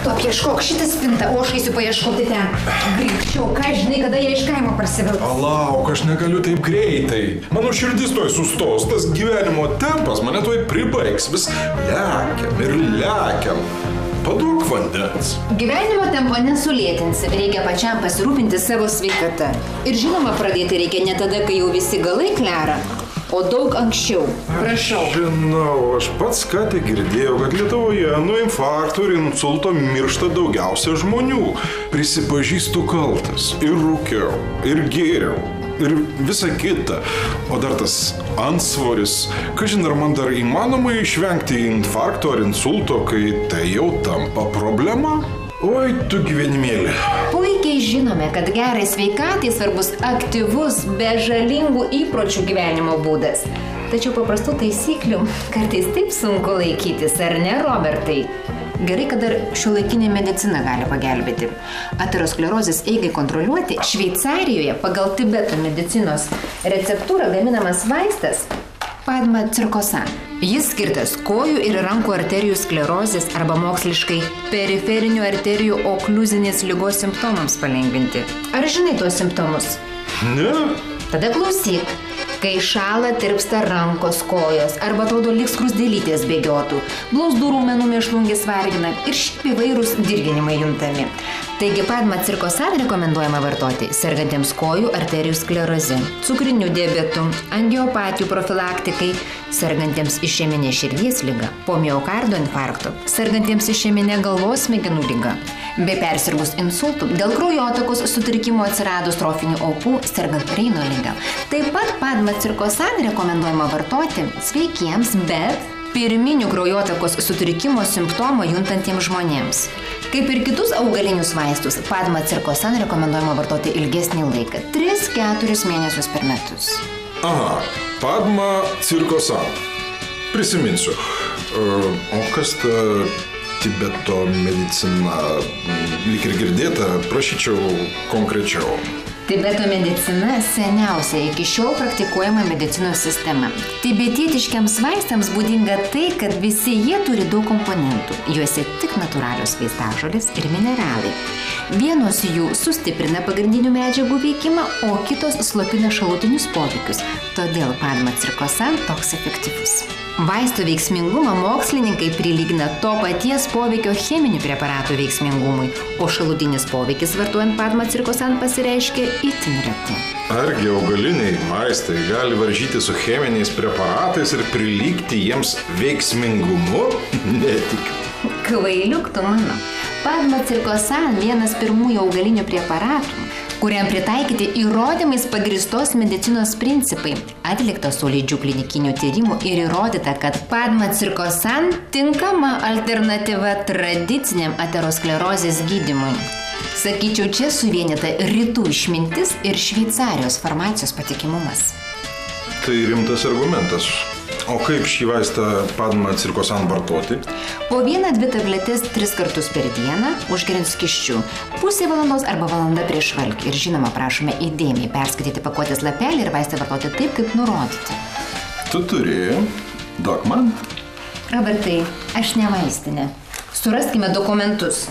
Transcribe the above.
Tu apieškok šitą spintą, o aš eisiu paieškoti ten. Greičiau, ką žinai, kada jie iš kaimo parsivilks? Palauk, aš negaliu taip greitai. Mano širdis toj sustos, tas gyvenimo tempas mane toj pribaigs. Vis lekiam ir lekiam. Paduok vandens. Gyvenimo tempo nesulėtinsi, reikia pačiam pasirūpinti savo sveikata. Ir žinoma, pradėti reikia ne tada, kai jau visi galai klera, o daug anksčiau. Prašau. Žinau, aš pats ką tik girdėjau, kad Lietuvoje nuo infarkto ir insulto miršta daugiausia žmonių. Prisipažįstu kaltas. Ir rūkiau, ir gėriau, ir visa kita. O dar tas antsvoris. Kažin, ar man dar įmanoma išvengti infarkto ar insulto, kai tai jau tampa problema? Oi, tu gyvenimėlė. Puikiai žinome, kad gerai sveikatai svarbus aktyvus, be žalingų įpročių gyvenimo būdas. Tačiau paprastų taisyklių kartais taip sunku laikytis, ar ne, Robertai? Gerai, kad dar šiuolaikinė medicina gali pagelbėti. Aterosklerozės eigai kontroliuoti Šveicarijoje pagal Tibeto medicinos receptūrą gaminamas vaistas Padma Cirkosan. Jis skirtas kojų ir rankų arterijų sklerozės arba moksliškai periferinių arterijų okliuzinės ligos simptomams palengvinti. Ar žinai tuos simptomus? Ne? Tada klausyk. Kai šąla, tirpsta rankos, kojos arba atrodo lyg skruzdėlytės bėgiotų, blauzdų raumenų mėšlungis vargina ir šiaip įvairūs dirginimai juntami. Taigi Padma Cirkosan rekomenduojama vartoti sergantiems kojų arterijų skleroze, cukriniu diabetu, angiopatijų profilaktikai, sergantiems išeminė širdies liga, po miokardo infarkto, sergantiems išeminė galvos smegenų liga, bei persirgus insultų dėl kraujotakos sutrikimo atsiradus trofinių aukų, sergant Reino liga. Taip pat Padma Cirkosan rekomenduojama vartoti sveikiems, bet pirminių kraujotakos sutrikimo simptomų juntantiems žmonėms. Kaip ir kitus augalinius vaistus, Padma Cirkosan rekomenduojama vartoti ilgesnį laiką – 3-4 mėnesius per metus. Aha, Padma Cirkosan. Prisiminsiu. O kas ta Tibeto medicina? Lyg ir girdėta, prašyčiau konkrečiau. Tibeto medicina seniausia iki šiol praktikuojama medicinos sistema. Tibetietiškiams vaistams būdinga tai, kad visi jie turi daug komponentų. Juose tik natūralios vaistažolės ir mineralai. Vienos jų sustiprina pagrindinių medžiagų veikimą, o kitos slopina šalutinius poveikius. Todėl Padma Cirkosan toks efektyvus. Vaistų veiksmingumą mokslininkai prilygina to paties poveikio cheminių preparatų veiksmingumui, o šalutinis poveikis vartojant Padma Cirkosan pasireiškia itin retai. Argi augaliniai vaistai gali varžyti su cheminiais preparatais ir prilygti jiems veiksmingumu? Netikiu. Kvailiuk tu mano. Padma Cirkosan vienas pirmųjų augalinių preparatų, kuriam pritaikyti įrodymais pagristos medicinos principai. Atlikta solidžių klinikinių tyrimų ir įrodyta, kad Padma Cirkosan tinkama alternatyva tradiciniam aterosklerozės gydymui. Sakyčiau, čia suvienyta rytų išmintis ir Šveicarijos farmacijos patikimumas. Tai rimtas argumentas. O kaip šį vaistą Padma Cirkosan vartoti? Po 1-2 tabletės 3 kartus per dieną, užgeriant skysčiu, pusė valandos arba valanda prieš valgį. Ir žinoma, prašome įdėmiai perskaityti pakuotės lapelį ir vaistą vartoti taip, kaip nurodyti. Tu turi, duok man. Robertai, aš ne vaistinė. Suraskime dokumentus.